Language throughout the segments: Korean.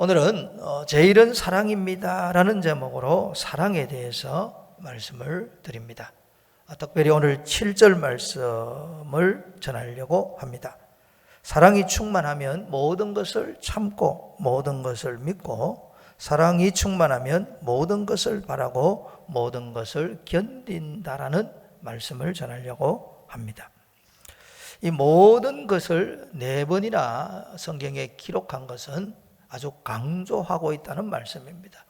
오늘은 제 일은 사랑입니다 라는 제목으로 사랑에 대해서 말씀을 드립니다. 특별히 오늘 7절 말씀을 전하려고 합니다. 사랑이 충만하면 모든 것을 참고 모든 것을 믿고, 사랑이 충만하면 모든 것을 바라고 모든 것을 견딘다라는 말씀을 전하려고 합니다. 이 모든 것을 4번이나 성경에 기록한 것은 아주 강조하고 있다는 말씀입니다.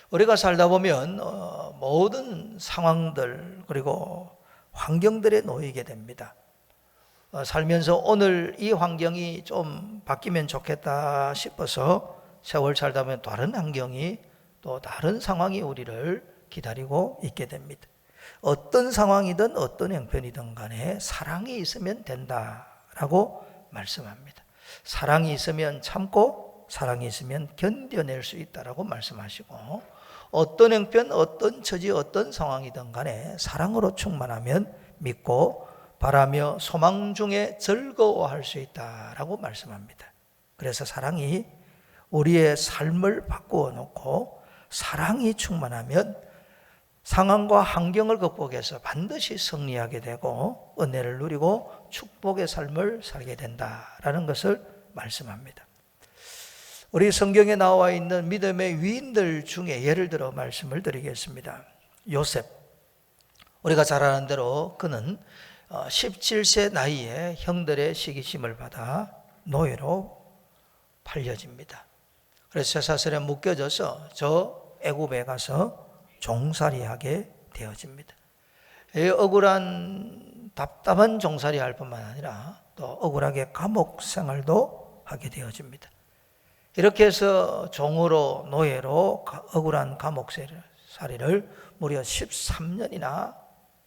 우리가 살다 보면 모든 상황들 그리고 환경들에 놓이게 됩니다. 살면서 오늘 이 환경이 좀 바뀌면 좋겠다 싶어서 세월 살다 보면 다른 환경이 또 다른 상황이 우리를 기다리고 있게 됩니다. 어떤 상황이든 어떤 형편이든 간에 사랑이 있으면 된다라고 말씀합니다. 사랑이 있으면 참고 사랑이 있으면 견뎌낼 수 있다라고 말씀하시고, 어떤 형편, 어떤 처지, 어떤 상황이든 간에 사랑으로 충만하면 믿고 바라며 소망 중에 즐거워할 수 있다라고 말씀합니다. 그래서 사랑이 우리의 삶을 바꾸어 놓고, 사랑이 충만하면 상황과 환경을 극복해서 반드시 승리하게 되고 은혜를 누리고 축복의 삶을 살게 된다라는 것을 말씀합니다. 우리 성경에 나와 있는 믿음의 위인들 중에 예를 들어 말씀을 드리겠습니다. 요셉, 우리가 잘 아는 대로 그는 17세 나이에 형들의 시기심을 받아 노예로 팔려집니다. 그래서 쇠사슬에 묶여져서 저 애굽에 가서 종살이하게 되어집니다. 이 억울한 답답한 종살이 할 뿐만 아니라 또 억울하게 감옥 생활도 하게 되어집니다. 이렇게 해서 종으로 노예로 억울한 감옥살이를 무려 13년이나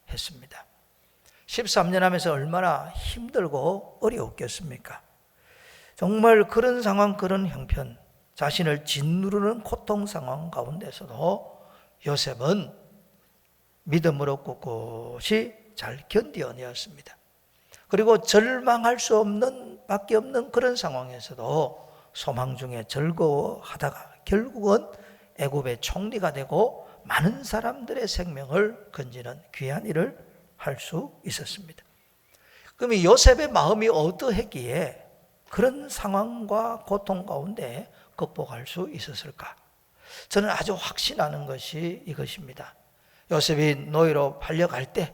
했습니다. 13년 하면서 얼마나 힘들고 어려웠겠습니까? 정말 그런 상황, 그런 형편, 자신을 짓누르는 고통 상황 가운데서도 요셉은 믿음으로 꿋꿋이 잘 견뎌내었습니다. 그리고 절망할 수 없는 밖에 없는 그런 상황에서도 소망 중에 즐거워하다가 결국은 애굽의 총리가 되고 많은 사람들의 생명을 건지는 귀한 일을 할 수 있었습니다. 그럼 요셉의 마음이 어떠했기에 그런 상황과 고통 가운데 극복할 수 있었을까? 저는 아주 확신하는 것이 이것입니다. 요셉이 노예로 팔려갈 때,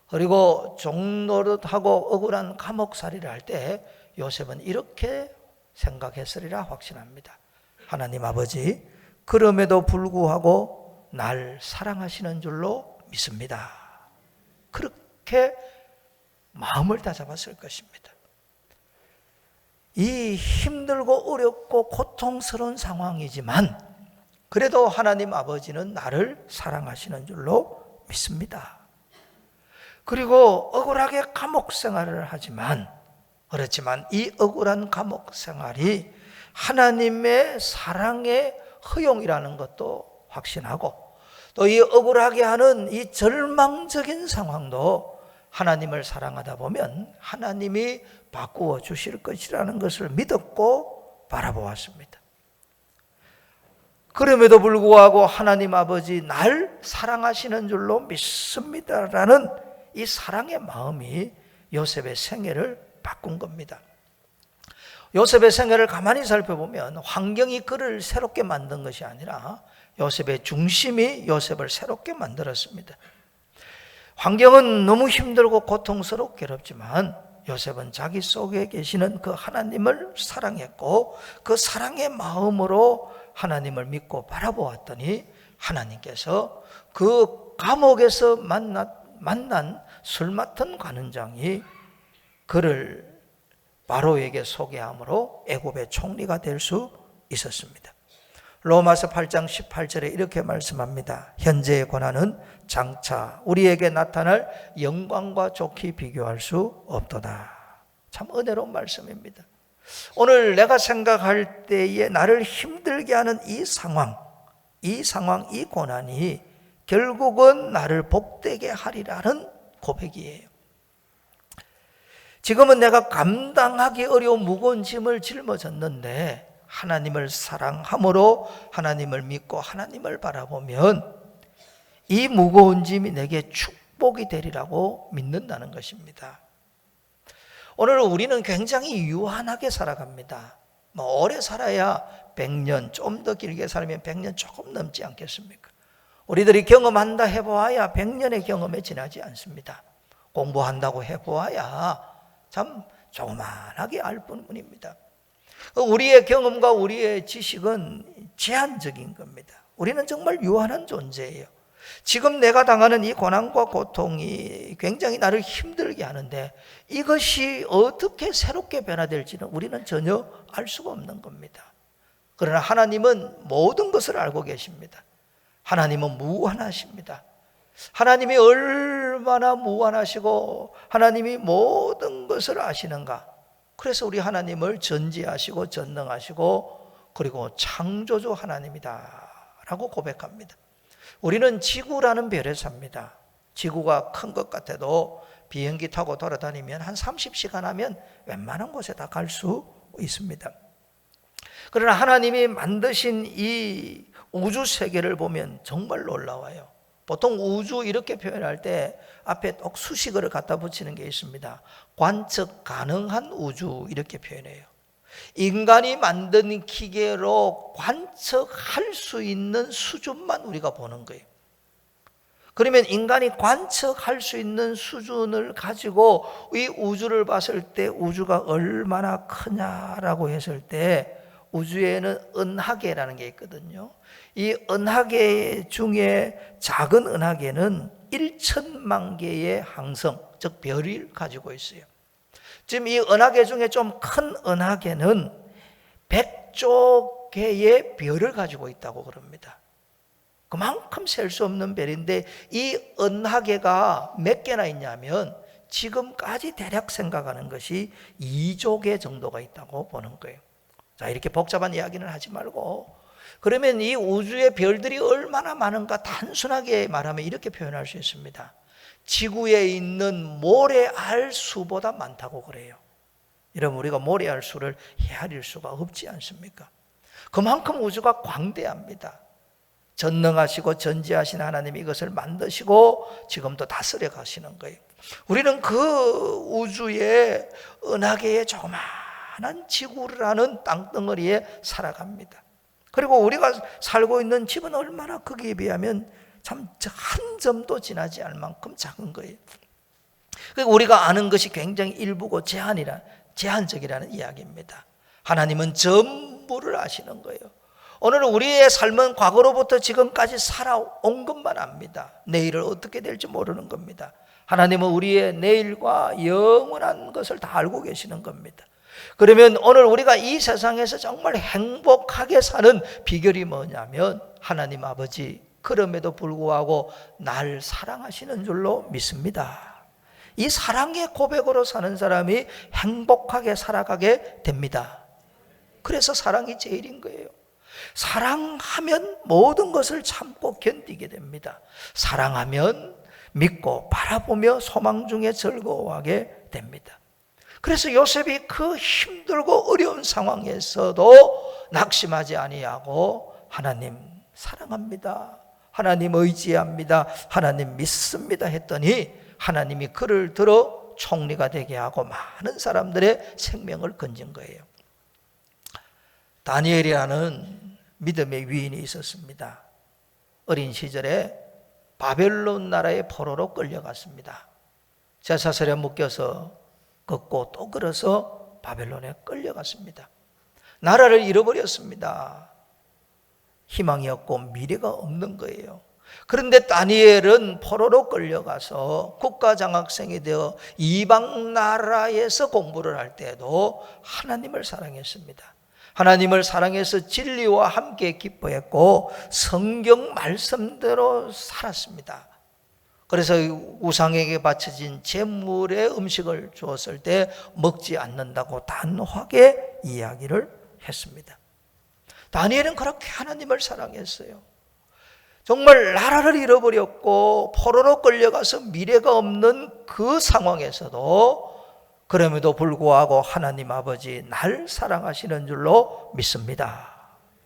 그리고 종노릇하고 억울한 감옥살이를 할 때 요셉은 이렇게 생각했으리라 확신합니다. 하나님 아버지, 그럼에도 불구하고 날 사랑하시는 줄로 믿습니다. 그렇게 마음을 다잡았을 것입니다. 이 힘들고 어렵고 고통스러운 상황이지만 그래도 하나님 아버지는 나를 사랑하시는 줄로 믿습니다. 그리고 억울하게 감옥 생활을 하지만, 그렇지만 이 억울한 감옥 생활이 하나님의 사랑의 허용이라는 것도 확신하고, 또 이 억울하게 하는 이 절망적인 상황도 하나님을 사랑하다 보면 하나님이 바꾸어 주실 것이라는 것을 믿었고 바라보았습니다. 그럼에도 불구하고 하나님 아버지 날 사랑하시는 줄로 믿습니다라는 이 사랑의 마음이 요셉의 생애를 바꾼 겁니다. 요셉의 생애를 가만히 살펴보면 환경이 그를 새롭게 만든 것이 아니라 요셉의 중심이 요셉을 새롭게 만들었습니다. 환경은 너무 힘들고 고통스럽고 괴롭지만 요셉은 자기 속에 계시는 그 하나님을 사랑했고 그 사랑의 마음으로 하나님을 믿고 바라보았더니 하나님께서 그 감옥에서 만난 술 맡은 관원장이 그를 바로에게 소개함으로 애굽의 총리가 될 수 있었습니다. 로마서 8장 18절에 이렇게 말씀합니다. 현재의 고난은 장차 우리에게 나타날 영광과 좋게 비교할 수 없도다. 참 은혜로운 말씀입니다. 오늘 내가 생각할 때에 나를 힘들게 하는 이 상황, 이 고난이 결국은 나를 복되게 하리라는 고백이에요. 지금은 내가 감당하기 어려운 무거운 짐을 짊어졌는데 하나님을 사랑함으로 하나님을 믿고 하나님을 바라보면 이 무거운 짐이 내게 축복이 되리라고 믿는다는 것입니다. 오늘 우리는 굉장히 유한하게 살아갑니다. 오래 살아야 100년, 좀 더 길게 살면 100년 조금 넘지 않겠습니까? 우리들이 경험한다 해보아야 100년의 경험에 지나지 않습니다. 공부한다고 해보아야 참 조그만하게 알 뿐입니다. 우리의 경험과 우리의 지식은 제한적인 겁니다. 우리는 정말 유한한 존재예요. 지금 내가 당하는 이 고난과 고통이 굉장히 나를 힘들게 하는데 이것이 어떻게 새롭게 변화될지는 우리는 전혀 알 수가 없는 겁니다. 그러나 하나님은 모든 것을 알고 계십니다. 하나님은 무한하십니다. 하나님이 얼마나 무한하시고 하나님이 모든 것을 아시는가. 그래서 우리 하나님을 전지하시고 전능하시고 그리고 창조주 하나님이다 라고 고백합니다. 우리는 지구라는 별에 삽니다. 지구가 큰 것 같아도 비행기 타고 돌아다니면 한 30시간 하면 웬만한 곳에 다 갈 수 있습니다. 그러나 하나님이 만드신 이 우주 세계를 보면 정말 놀라워요. 보통 우주 이렇게 표현할 때 앞에 꼭 수식어를 갖다 붙이는 게 있습니다. 관측 가능한 우주 이렇게 표현해요. 인간이 만든 기계로 관측할 수 있는 수준만 우리가 보는 거예요. 그러면 인간이 관측할 수 있는 수준을 가지고 이 우주를 봤을 때 우주가 얼마나 크냐라고 했을 때 우주에는 은하계라는 게 있거든요. 이 은하계 중에 작은 은하계는 1천만 개의 항성, 즉 별을 가지고 있어요. 지금 이 은하계 중에 좀 큰 은하계는 100조 개의 별을 가지고 있다고 그럽니다. 그만큼 셀 수 없는 별인데 이 은하계가 몇 개나 있냐면 지금까지 대략 생각하는 것이 2조 개 정도가 있다고 보는 거예요. 자, 이렇게 복잡한 이야기는 하지 말고 그러면 이 우주의 별들이 얼마나 많은가 단순하게 말하면 이렇게 표현할 수 있습니다. 지구에 있는 모래알 수보다 많다고 그래요. 여러분 우리가 모래알 수를 헤아릴 수가 없지 않습니까? 그만큼 우주가 광대합니다. 전능하시고 전지하신 하나님이 이것을 만드시고 지금도 다스려 가시는 거예요. 우리는 그 우주의 은하계의 조그마한 지구라는 땅덩어리에 살아갑니다. 그리고 우리가 살고 있는 집은 얼마나 크기에 비하면 참 한 점도 지나지 않을 만큼 작은 거예요. 그러니까 우리가 아는 것이 굉장히 일부고 제한적이라는 이야기입니다. 하나님은 전부를 아시는 거예요. 오늘은 우리의 삶은 과거로부터 지금까지 살아온 것만 압니다. 내일을 어떻게 될지 모르는 겁니다. 하나님은 우리의 내일과 영원한 것을 다 알고 계시는 겁니다. 그러면 오늘 우리가 이 세상에서 정말 행복하게 사는 비결이 뭐냐면 하나님 아버지 그럼에도 불구하고 날 사랑하시는 줄로 믿습니다. 이 사랑의 고백으로 사는 사람이 행복하게 살아가게 됩니다. 그래서 사랑이 제일인 거예요. 사랑하면 모든 것을 참고 견디게 됩니다. 사랑하면 믿고 바라보며 소망 중에 즐거워하게 됩니다. 그래서 요셉이 그 힘들고 어려운 상황에서도 낙심하지 아니하고 하나님 사랑합니다. 하나님 의지합니다. 하나님 믿습니다 했더니 하나님이 그를 들어 총리가 되게 하고 많은 사람들의 생명을 건진 거예요. 다니엘이라는 믿음의 위인이 있었습니다. 어린 시절에 바벨론 나라의 포로로 끌려갔습니다. 제사설에 묶여서 걷고 또 걸어서 바벨론에 끌려갔습니다. 나라를 잃어버렸습니다. 희망이 없고 미래가 없는 거예요. 그런데 다니엘은 포로로 끌려가서 국가장학생이 되어 이방 나라에서 공부를 할 때도 하나님을 사랑했습니다. 하나님을 사랑해서 진리와 함께 기뻐했고 성경 말씀대로 살았습니다. 그래서 우상에게 바쳐진 제물의 음식을 주었을 때 먹지 않는다고 단호하게 이야기를 했습니다. 다니엘은 그렇게 하나님을 사랑했어요. 정말 나라를 잃어버렸고 포로로 끌려가서 미래가 없는 그 상황에서도 그럼에도 불구하고 하나님 아버지 날 사랑하시는 줄로 믿습니다.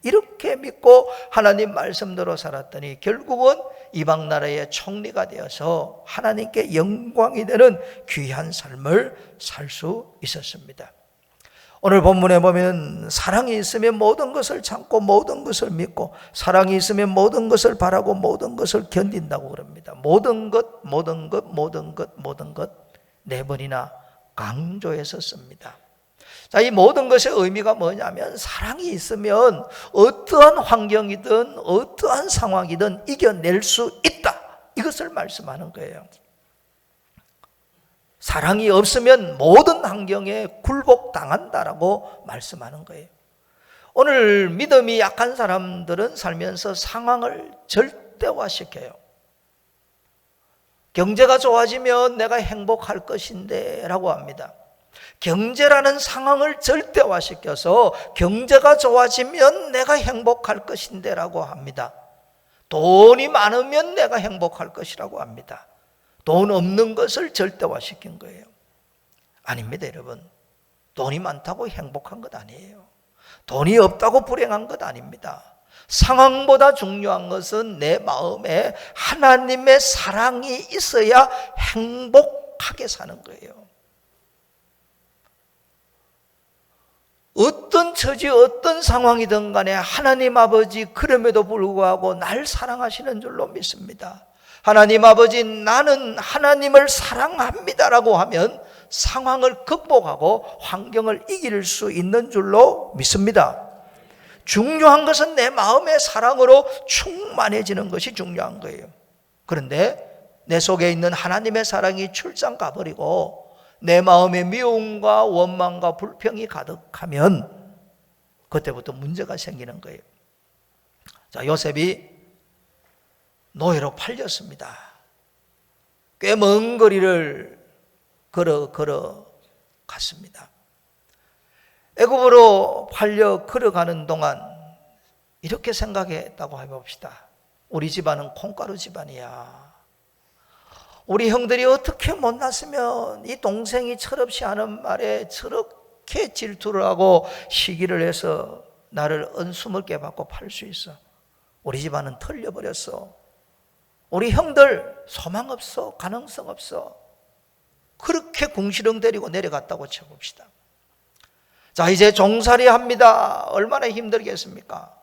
이렇게 믿고 하나님 말씀대로 살았더니 결국은 이방 나라의 총리가 되어서 하나님께 영광이 되는 귀한 삶을 살 수 있었습니다. 오늘 본문에 보면 사랑이 있으면 모든 것을 참고 모든 것을 믿고 사랑이 있으면 모든 것을 바라고 모든 것을 견딘다고 그럽니다. 모든 것 네 번이나 강조해서 씁니다. 자, 이 모든 것의 의미가 뭐냐면 사랑이 있으면 어떠한 환경이든 어떠한 상황이든 이겨낼 수 있다, 이것을 말씀하는 거예요. 사랑이 없으면 모든 환경에 굴복당한다라고 말씀하는 거예요. 오늘 믿음이 약한 사람들은 살면서 상황을 절대화시켜요. 경제가 좋아지면 내가 행복할 것인데 라고 합니다. 경제라는 상황을 절대화시켜서 경제가 좋아지면 내가 행복할 것인데 라고 합니다. 돈이 많으면 내가 행복할 것이라고 합니다. 돈 없는 것을 절대화시킨 거예요. 아닙니다, 여러분. 돈이 많다고 행복한 것 아니에요. 돈이 없다고 불행한 것 아닙니다. 상황보다 중요한 것은 내 마음에 하나님의 사랑이 있어야 행복하게 사는 거예요. 어떤 처지, 어떤 상황이든 간에 하나님 아버지 그럼에도 불구하고 날 사랑하시는 줄로 믿습니다. 하나님 아버지 나는 하나님을 사랑합니다라고 하면 상황을 극복하고 환경을 이길 수 있는 줄로 믿습니다. 중요한 것은 내 마음의 사랑으로 충만해지는 것이 중요한 거예요. 그런데 내 속에 있는 하나님의 사랑이 출장 가버리고 내 마음에 미움과 원망과 불평이 가득하면 그때부터 문제가 생기는 거예요. 자, 요셉이 노예로 팔렸습니다. 꽤 먼 거리를 걸어 갔습니다. 애굽으로 팔려 걸어가는 동안 이렇게 생각했다고 해봅시다. 우리 집안은 콩가루 집안이야. 우리 형들이 어떻게 못났으면 이 동생이 철없이 하는 말에 저렇게 질투를 하고 시기를 해서 나를 은수물게 받고 팔 수 있어. 우리 집안은 털려버렸어. 우리 형들 소망 없어, 가능성 없어. 그렇게 궁시렁 데리고 내려갔다고 쳐봅시다. 자, 이제 종살이 합니다. 얼마나 힘들겠습니까?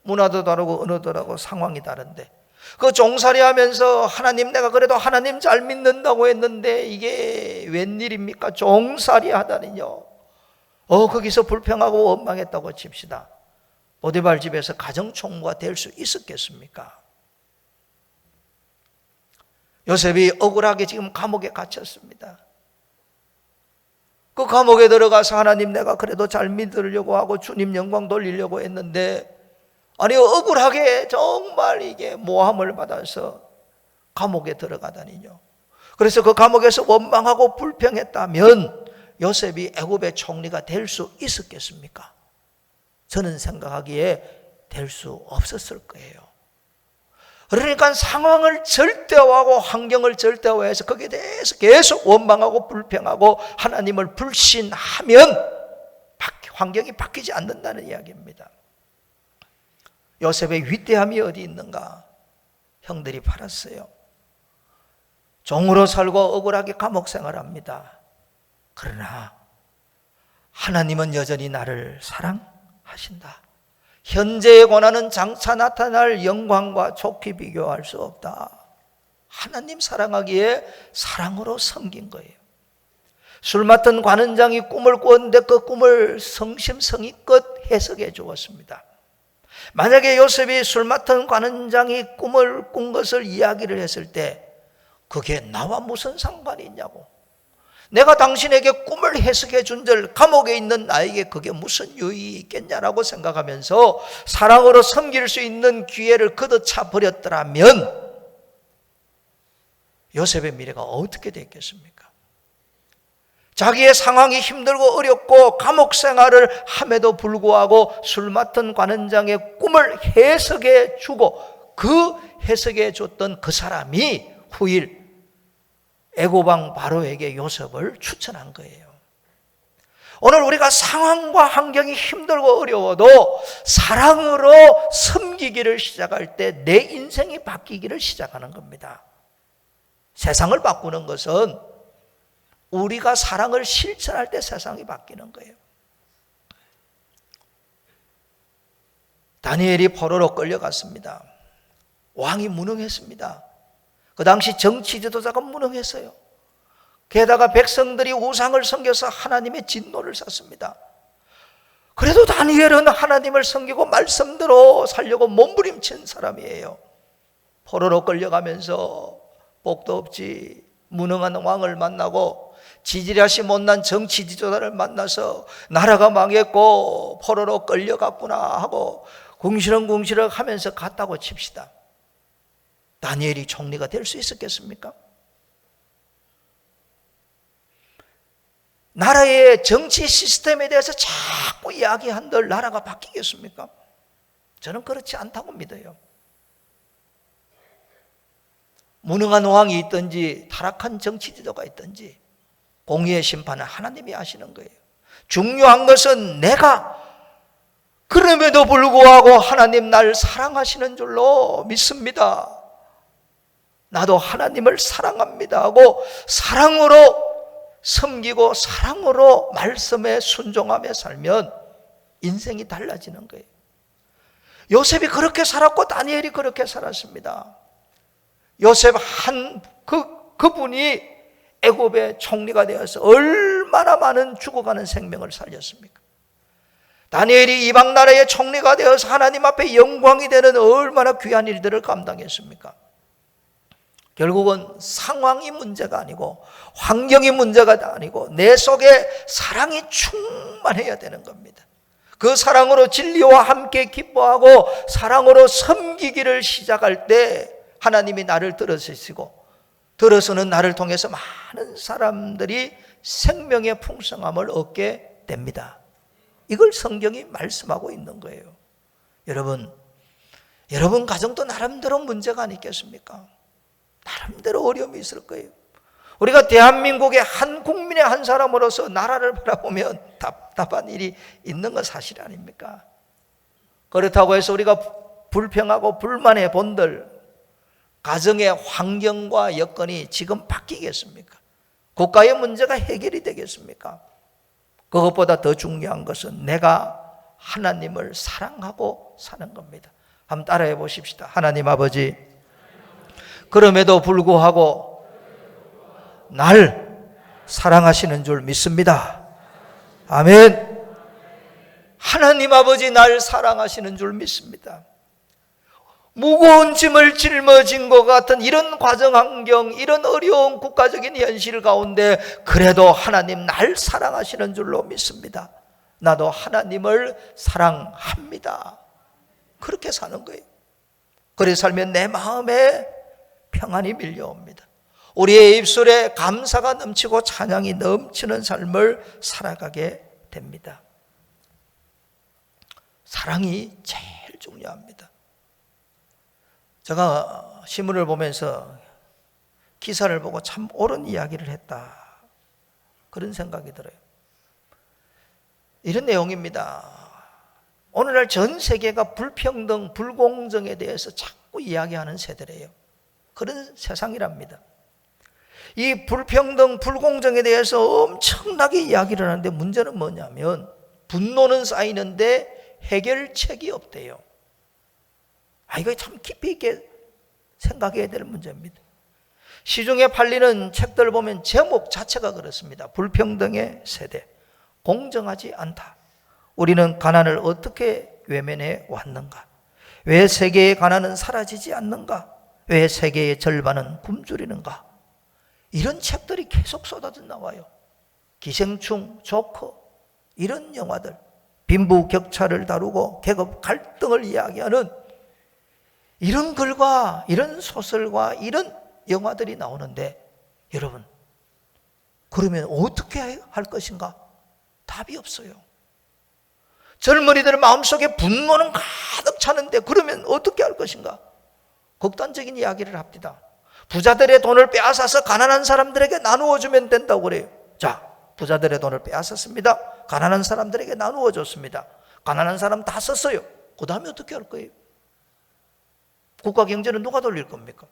문화도 다르고 언어도 다르고 상황이 다른데 그 종살이 하면서 하나님, 내가 그래도 하나님 잘 믿는다고 했는데 이게 웬일입니까? 종살이 하다니요. 거기서 불평하고 원망했다고 칩시다. 보디발 집에서 가정총무가 될 수 있었겠습니까? 요셉이 억울하게 지금 감옥에 갇혔습니다. 그 감옥에 들어가서 하나님, 내가 그래도 잘 믿으려고 하고 주님 영광 돌리려고 했는데 아니 억울하게 정말 이게 모함을 받아서 감옥에 들어가다니요. 그래서 그 감옥에서 원망하고 불평했다면 요셉이 애굽의 총리가 될 수 있었겠습니까? 저는 생각하기에 될 수 없었을 거예요. 그러니까 상황을 절대화하고 환경을 절대화해서 거기에 대해서 계속 원망하고 불평하고 하나님을 불신하면 환경이 바뀌지 않는다는 이야기입니다. 요셉의 위대함이 어디 있는가? 형들이 팔았어요. 종으로 살고 억울하게 감옥 생활합니다. 그러나 하나님은 여전히 나를 사랑하신다. 현재의 고난은 장차 나타날 영광과 좋게 비교할 수 없다. 하나님 사랑하기에 사랑으로 섬긴 거예요. 술 맡은 관원장이 꿈을 꾸었는데 그 꿈을 성심성의껏 해석해 주었습니다. 만약에 요셉이 술 맡은 관원장이 꿈을 꾼 것을 이야기를 했을 때 그게 나와 무슨 상관이 있냐고, 내가 당신에게 꿈을 해석해 준 줄 감옥에 있는 나에게 그게 무슨 유익이 있겠냐라고 생각하면서 사랑으로 섬길 수 있는 기회를 걷어차 버렸더라면 요셉의 미래가 어떻게 됐겠습니까? 자기의 상황이 힘들고 어렵고 감옥 생활을 함에도 불구하고 술 맡은 관원장의 꿈을 해석해 주고 그 해석해 줬던 그 사람이 후일 애고방 바로에게 요셉을 추천한 거예요. 오늘 우리가 상황과 환경이 힘들고 어려워도 사랑으로 섬기기를 시작할 때 내 인생이 바뀌기를 시작하는 겁니다. 세상을 바꾸는 것은 우리가 사랑을 실천할 때 세상이 바뀌는 거예요. 다니엘이 포로로 끌려갔습니다. 왕이 무능했습니다. 그 당시 정치 지도자가 무능했어요. 게다가 백성들이 우상을 섬겨서 하나님의 진노를 샀습니다. 그래도 다니엘은 하나님을 섬기고 말씀대로 살려고 몸부림친 사람이에요. 포로로 끌려가면서 복도 없지 무능한 왕을 만나고 지지리하시 못난 정치 지도자를 만나서 나라가 망했고 포로로 끌려갔구나 하고 궁시렁궁시렁 하면서 갔다고 칩시다. 다니엘이 총리가 될 수 있었겠습니까? 나라의 정치 시스템에 대해서 자꾸 이야기한들 나라가 바뀌겠습니까? 저는 그렇지 않다고 믿어요. 무능한 왕이 있든지 타락한 정치 지도가 있든지 공의의 심판은 하나님이 하시는 거예요. 중요한 것은 내가 그럼에도 불구하고 하나님 날 사랑하시는 줄로 믿습니다. 나도 하나님을 사랑합니다 하고 사랑으로 섬기고 사랑으로 말씀에 순종하며 살면 인생이 달라지는 거예요. 요셉이 그렇게 살았고 다니엘이 그렇게 살았습니다. 요셉 그분이 애굽의 총리가 되어서 얼마나 많은 죽어가는 생명을 살렸습니까? 다니엘이 이방 나라의 총리가 되어서 하나님 앞에 영광이 되는 얼마나 귀한 일들을 감당했습니까? 결국은 상황이 문제가 아니고 환경이 문제가 아니고 내 속에 사랑이 충만해야 되는 겁니다. 그 사랑으로 진리와 함께 기뻐하고 사랑으로 섬기기를 시작할 때 하나님이 나를 들어주시고 들어서는 나를 통해서 많은 사람들이 생명의 풍성함을 얻게 됩니다. 이걸 성경이 말씀하고 있는 거예요. 여러분 가정도 나름대로 문제가 아니겠습니까? 나름대로 어려움이 있을 거예요. 우리가 대한민국의 한 국민의 한 사람으로서 나라를 바라보면 답답한 일이 있는 건 사실 아닙니까? 그렇다고 해서 우리가 불평하고 불만해 본들 가정의 환경과 여건이 지금 바뀌겠습니까? 국가의 문제가 해결이 되겠습니까? 그것보다 더 중요한 것은 내가 하나님을 사랑하고 사는 겁니다. 한번 따라해 보십시다. 하나님 아버지, 그럼에도 불구하고 날 사랑하시는 줄 믿습니다. 아멘. 하나님 아버지 날 사랑하시는 줄 믿습니다. 무거운 짐을 짊어진 것 같은 이런 과정 환경, 이런 어려운 국가적인 현실 가운데 그래도 하나님 날 사랑하시는 줄로 믿습니다. 나도 하나님을 사랑합니다. 그렇게 사는 거예요. 그렇게 살면 내 마음에 평안이 밀려옵니다. 우리의 입술에 감사가 넘치고 찬양이 넘치는 삶을 살아가게 됩니다. 사랑이 제일 중요합니다. 제가 신문을 보면서 기사를 보고 참 옳은 이야기를 했다, 그런 생각이 들어요. 이런 내용입니다. 오늘날 전 세계가 불평등, 불공정에 대해서 자꾸 이야기하는 세대래요. 그런 세상이랍니다. 이 불평등, 불공정에 대해서 엄청나게 이야기를 하는데 문제는 뭐냐면 분노는 쌓이는데 해결책이 없대요. 이거 참 깊이 있게 생각해야 될 문제입니다. 시중에 팔리는 책들 보면 제목 자체가 그렇습니다. 불평등의 세대, 공정하지 않다. 우리는 가난을 어떻게 외면해 왔는가? 왜 세계의 가난은 사라지지 않는가? 왜 세계의 절반은 굶주리는가? 이런 책들이 계속 쏟아져 나와요. 기생충, 조커, 이런 영화들, 빈부격차를 다루고 계급 갈등을 이야기하는 이런 글과 이런 소설과 이런 영화들이 나오는데 여러분, 그러면 어떻게 할 것인가? 답이 없어요. 젊은이들 마음속에 분노는 가득 차는데 그러면 어떻게 할 것인가? 극단적인 이야기를 합니다. 부자들의 돈을 빼앗아서 가난한 사람들에게 나누어 주면 된다고 그래요. 자, 부자들의 돈을 빼앗았습니다. 가난한 사람들에게 나누어 줬습니다. 가난한 사람 다 썼어요. 그 다음에 어떻게 할 거예요? 국가 경제는 누가 돌릴 겁니까?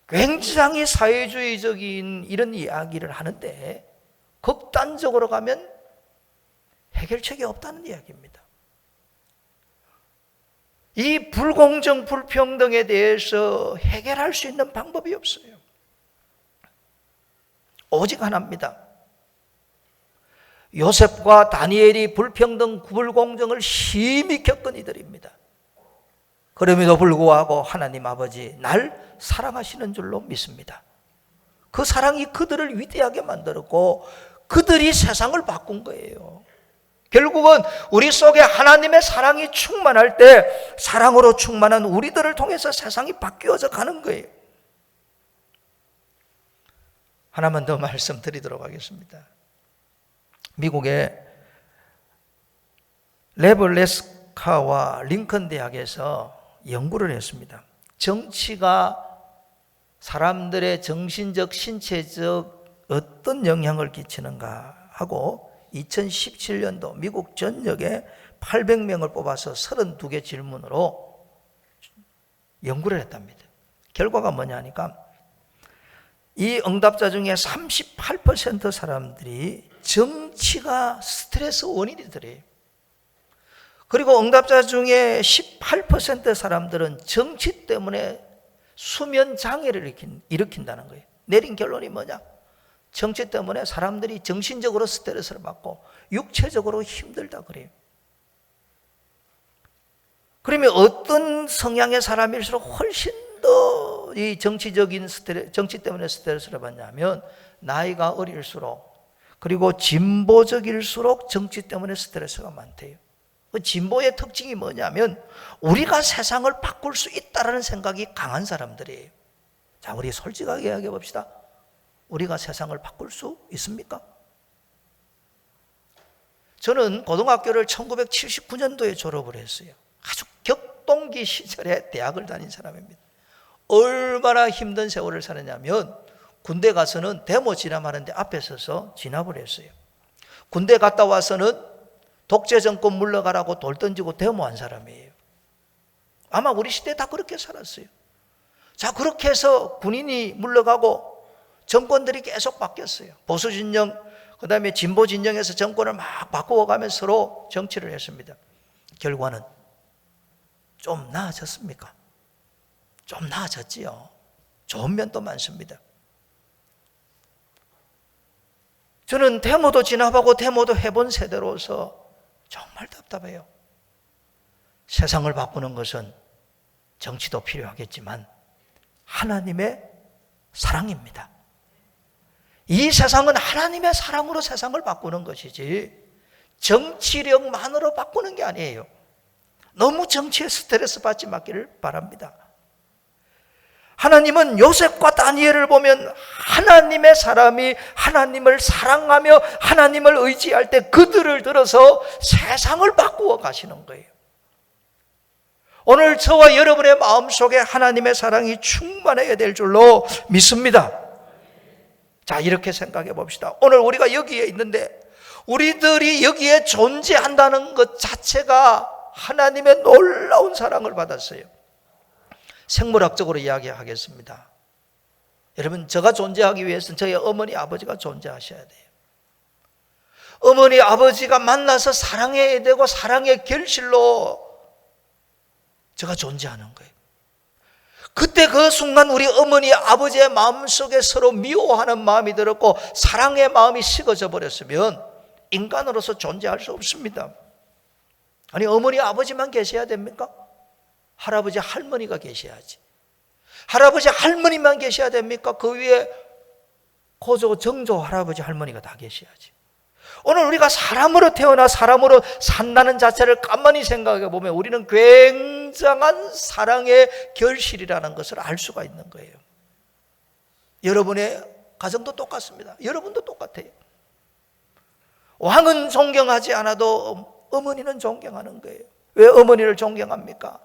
굉장히 사회주의적인 이런 이야기를 하는데 극단적으로 가면 해결책이 없다는 이야기입니다. 이 불공정, 불평등에 대해서 해결할 수 있는 방법이 없어요. 오직 하나입니다. 요셉과 다니엘이 불평등, 불공정을 심히 겪은 이들입니다. 그럼에도 불구하고 하나님 아버지 날 사랑하시는 줄로 믿습니다. 그 사랑이 그들을 위대하게 만들었고 그들이 세상을 바꾼 거예요. 결국은 우리 속에 하나님의 사랑이 충만할 때 사랑으로 충만한 우리들을 통해서 세상이 바뀌어져 가는 거예요. 하나만 더 말씀드리도록 하겠습니다. 미국의 네브래스카와 링컨 대학에서 연구를 했습니다. 정치가 사람들의 정신적, 신체적 어떤 영향을 끼치는가 하고 2017년도 미국 전역에 800명을 뽑아서 32개 질문으로 연구를 했답니다. 결과가 뭐냐 하니까 이 응답자 중에 38% 사람들이 정치가 스트레스 원인이더래요. 그리고 응답자 중에 18% 사람들은 정치 때문에 수면 장애를 일으킨다는 거예요. 내린 결론이 뭐냐? 정치 때문에 사람들이 정신적으로 스트레스를 받고 육체적으로 힘들다 그래요. 그러면 어떤 성향의 사람일수록 훨씬 더 이 정치 때문에 스트레스를 받냐면 나이가 어릴수록 그리고 진보적일수록 정치 때문에 스트레스가 많대요. 그 진보의 특징이 뭐냐면 우리가 세상을 바꿀 수 있다는 생각이 강한 사람들이에요. 자, 우리 솔직하게 이야기해 봅시다. 우리가 세상을 바꿀 수 있습니까? 저는 고등학교를 1979년도에 졸업을 했어요. 아주 격동기 시절에 대학을 다닌 사람입니다. 얼마나 힘든 세월을 살았냐면 군대 가서는 데모 진압하는데 앞에 서서 진압을 했어요. 군대 갔다 와서는 독재 정권 물러가라고 돌 던지고 데모한 사람이에요. 아마 우리 시대에 다 그렇게 살았어요. 자, 그렇게 해서 군인이 물러가고 정권들이 계속 바뀌었어요. 보수 진영, 그 다음에 진보 진영에서 정권을 막 바꾸어가면서 서로 정치를 했습니다. 결과는 좀 나아졌습니까? 좀 나아졌지요. 좋은 면도 많습니다. 저는 데모도 진압하고 데모도 해본 세대로서 정말 답답해요. 세상을 바꾸는 것은 정치도 필요하겠지만 하나님의 사랑입니다. 이 세상은 하나님의 사랑으로 세상을 바꾸는 것이지 정치력만으로 바꾸는 게 아니에요. 너무 정치에 스트레스 받지 말기를 바랍니다. 하나님은 요셉과 다니엘을 보면 하나님의 사람이 하나님을 사랑하며 하나님을 의지할 때 그들을 들어서 세상을 바꾸어 가시는 거예요. 오늘 저와 여러분의 마음속에 하나님의 사랑이 충만해야 될 줄로 믿습니다. 자, 이렇게 생각해 봅시다. 오늘 우리가 여기에 있는데 우리들이 여기에 존재한다는 것 자체가 하나님의 놀라운 사랑을 받았어요. 생물학적으로 이야기하겠습니다. 여러분, 저가 존재하기 위해서는 저희 어머니 아버지가 존재하셔야 돼요. 어머니 아버지가 만나서 사랑해야 되고 사랑의 결실로 저가 존재하는 거예요. 그때 그 순간 우리 어머니 아버지의 마음속에 서로 미워하는 마음이 들었고 사랑의 마음이 식어져 버렸으면 인간으로서 존재할 수 없습니다. 아니, 어머니 아버지만 계셔야 됩니까? 할아버지 할머니가 계셔야지. 할아버지 할머니만 계셔야 됩니까? 그 위에 고조 정조 할아버지 할머니가 다 계셔야지. 오늘 우리가 사람으로 태어나 사람으로 산다는 자체를 가만히 생각해 보면 우리는 굉장한 사랑의 결실이라는 것을 알 수가 있는 거예요. 여러분의 가정도 똑같습니다. 여러분도 똑같아요. 왕은 존경하지 않아도 어머니는 존경하는 거예요. 왜 어머니를 존경합니까?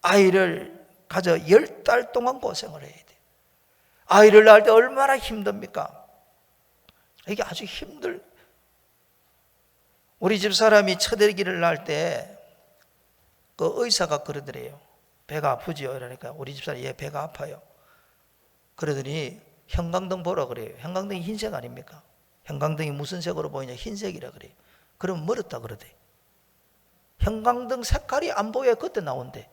아이를 가져 10달 동안 고생을 해야 돼요. 아이를 낳을 때 얼마나 힘듭니까? 이게 아주 우리 집 사람이 첫애기를 낳을 때 그 의사가 그러더래요. 배가 아프지요. 그러니까 우리 집 사람 얘 배가 아파요. 그러더니 형광등 보라 그래요. 형광등이 흰색 아닙니까? 형광등이 무슨 색으로 보이냐? 흰색이라 그래요. 그럼 멀었다 그러대. 형광등 색깔이 안 보여야 그때 나온대.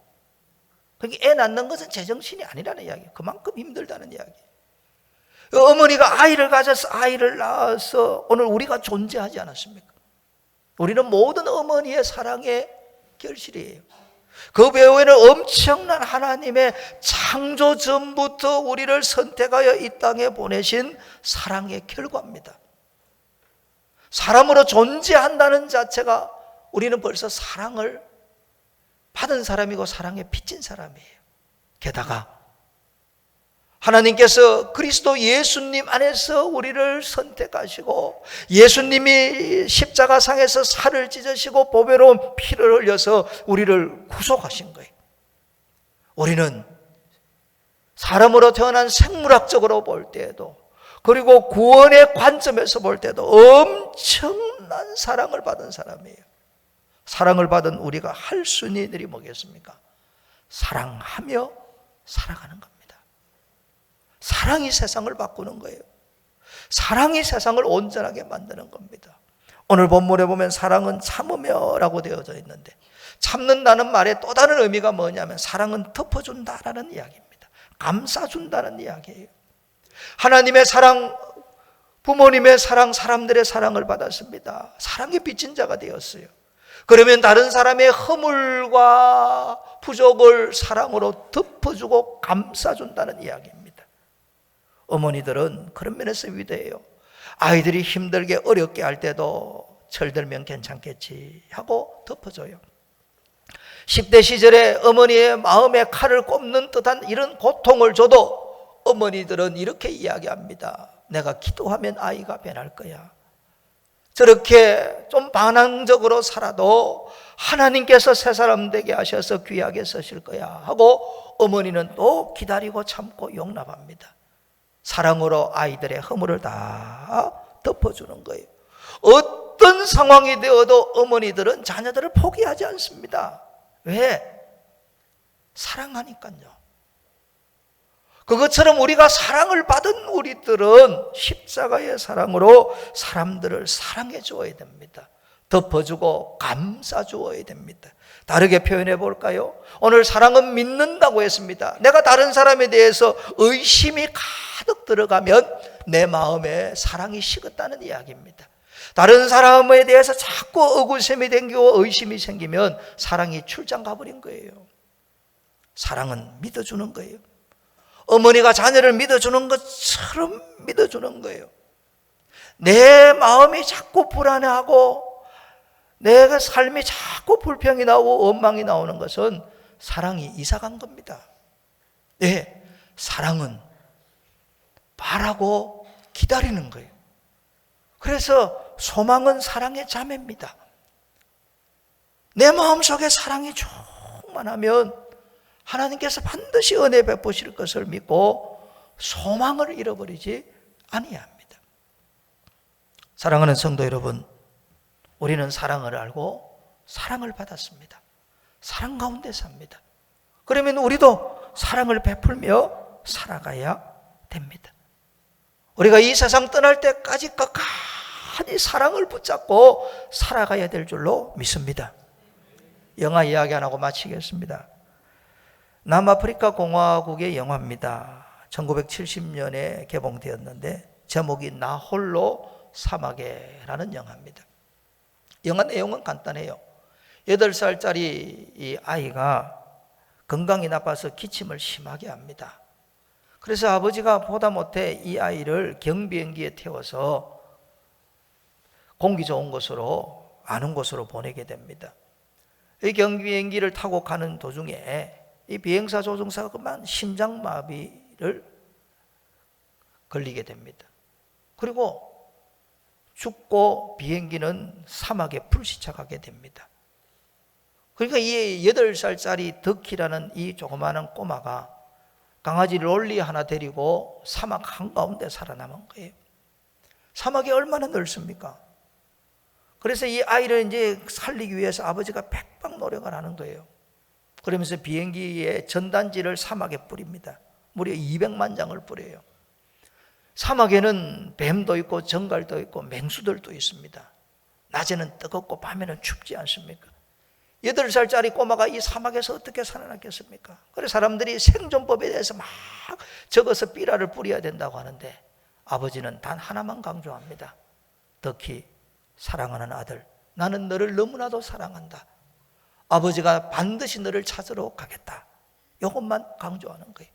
그러니까 애 낳는 것은 제정신이 아니라는 이야기예요. 그만큼 힘들다는 이야기예요. 어머니가 아이를 가져서 아이를 낳아서 오늘 우리가 존재하지 않았습니까? 우리는 모든 어머니의 사랑의 결실이에요. 그 배후에는 엄청난 하나님의 창조 전부터 우리를 선택하여 이 땅에 보내신 사랑의 결과입니다. 사람으로 존재한다는 자체가 우리는 벌써 사랑을 받은 사람이고 사랑에 빚진 사람이에요. 게다가 하나님께서 그리스도 예수님 안에서 우리를 선택하시고 예수님이 십자가상에서 살을 찢으시고 보배로운 피를 흘려서 우리를 구속하신 거예요. 우리는 사람으로 태어난 생물학적으로 볼 때에도 그리고 구원의 관점에서 볼 때도 엄청난 사랑을 받은 사람이에요. 사랑을 받은 우리가 할 수 있는 일이 뭐겠습니까? 사랑하며 살아가는 겁니다. 사랑이 세상을 바꾸는 거예요. 사랑이 세상을 온전하게 만드는 겁니다. 오늘 본문에 보면 사랑은 참으며라고 되어져 있는데 참는다는 말의 또 다른 의미가 뭐냐면 사랑은 덮어준다라는 이야기입니다. 감싸준다는 이야기예요. 하나님의 사랑, 부모님의 사랑, 사람들의 사랑을 받았습니다. 사랑에 빚진 자가 되었어요. 그러면 다른 사람의 허물과 부족을 사랑으로 덮어주고 감싸준다는 이야기입니다. 어머니들은 그런 면에서 위대해요. 아이들이 힘들게 어렵게 할 때도 철들면 괜찮겠지 하고 덮어줘요. 10대 시절에 어머니의 마음에 칼을 꼽는 듯한 이런 고통을 줘도 어머니들은 이렇게 이야기합니다. 내가 기도하면 아이가 변할 거야. 저렇게 좀 반항적으로 살아도 하나님께서 새 사람 되게 하셔서 귀하게 쓰실 거야 하고 어머니는 또 기다리고 참고 용납합니다. 사랑으로 아이들의 허물을 다 덮어주는 거예요. 어떤 상황이 되어도 어머니들은 자녀들을 포기하지 않습니다. 왜? 사랑하니까요. 그것처럼 우리가 사랑을 받은 우리들은 십자가의 사랑으로 사람들을 사랑해 주어야 됩니다. 덮어주고 감싸 주어야 됩니다. 다르게 표현해 볼까요? 오늘 사랑은 믿는다고 했습니다. 내가 다른 사람에 대해서 의심이 가득 들어가면 내 마음에 사랑이 식었다는 이야기입니다. 다른 사람에 대해서 자꾸 의구심이 생기고 의심이 생기면 사랑이 출장 가버린 거예요. 사랑은 믿어주는 거예요. 어머니가 자녀를 믿어주는 것처럼 믿어주는 거예요. 내 마음이 자꾸 불안해하고 내 삶이 자꾸 불평이 나오고 원망이 나오는 것은 사랑이 이사간 겁니다. 네, 사랑은 바라고 기다리는 거예요. 그래서 소망은 사랑의 자매입니다. 내 마음속에 사랑이 충만하면 하나님께서 반드시 은혜 베푸실 것을 믿고 소망을 잃어버리지 아니합니다. 사랑하는 성도 여러분, 우리는 사랑을 알고 사랑을 받았습니다. 사랑 가운데 삽니다. 그러면 우리도 사랑을 베풀며 살아가야 됩니다. 우리가 이 세상 떠날 때까지 끝까지 사랑을 붙잡고 살아가야 될 줄로 믿습니다. 영화 이야기 안 하고 마치겠습니다. 남아프리카 공화국의 영화입니다. 1970년에 개봉되었는데 제목이 나 홀로 사막에라는 영화입니다. 영화 내용은 간단해요. 8살짜리 이 아이가 건강이 나빠서 기침을 심하게 합니다. 그래서 아버지가 보다 못해 이 아이를 경비행기에 태워서 공기 좋은 곳으로 아는 곳으로 보내게 됩니다. 이 경비행기를 타고 가는 도중에 이 비행사 조종사가 그만 심장마비를 걸리게 됩니다. 그리고 죽고 비행기는 사막에 불시착하게 됩니다. 그러니까 이 8살짜리 덕희라는 이 조그마한 꼬마가 강아지 롤리 하나 데리고 사막 한가운데 살아남은 거예요. 사막이 얼마나 넓습니까? 그래서 이 아이를 이제 살리기 위해서 아버지가 백방 노력을 하는 거예요. 그러면서 비행기에 전단지를 사막에 뿌립니다. 무려 200만 장을 뿌려요. 사막에는 뱀도 있고 정갈도 있고 맹수들도 있습니다. 낮에는 뜨겁고 밤에는 춥지 않습니까? 8살짜리 꼬마가 이 사막에서 어떻게 살아났겠습니까? 그래서 사람들이 생존법에 대해서 막 적어서 삐라를 뿌려야 된다고 하는데 아버지는 단 하나만 강조합니다. 덕희, 사랑하는 아들, 나는 너를 너무나도 사랑한다. 아버지가 반드시 너를 찾으러 가겠다. 이것만 강조하는 거예요.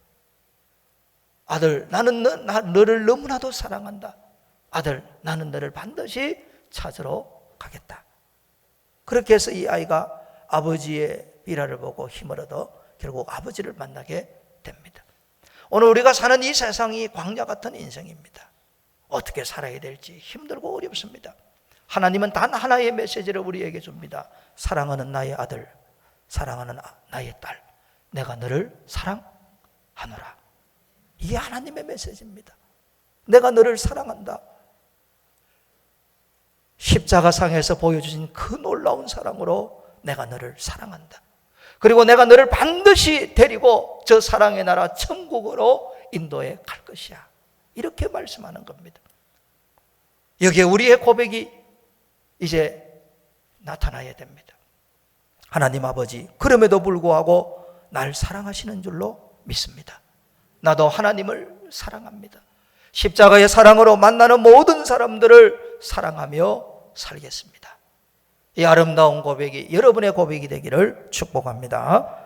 아들, 나는 너를 너무나도 사랑한다. 아들, 나는 너를 반드시 찾으러 가겠다. 그렇게 해서 이 아이가 아버지의 삐라를 보고 힘을 얻어 결국 아버지를 만나게 됩니다. 오늘 우리가 사는 이 세상이 광야 같은 인생입니다. 어떻게 살아야 될지 힘들고 어렵습니다. 하나님은 단 하나의 메시지를 우리에게 줍니다. 사랑하는 나의 아들, 사랑하는 나의 딸, 내가 너를 사랑하노라. 이게 하나님의 메시지입니다. 내가 너를 사랑한다. 십자가상에서 보여주신 그 놀라운 사랑으로 내가 너를 사랑한다. 그리고 내가 너를 반드시 데리고 저 사랑의 나라 천국으로 인도해 갈 것이야. 이렇게 말씀하는 겁니다. 여기에 우리의 고백이 이제 나타나야 됩니다. 하나님 아버지, 그럼에도 불구하고 날 사랑하시는 줄로 믿습니다. 나도 하나님을 사랑합니다. 십자가의 사랑으로 만나는 모든 사람들을 사랑하며 살겠습니다. 이 아름다운 고백이 여러분의 고백이 되기를 축복합니다.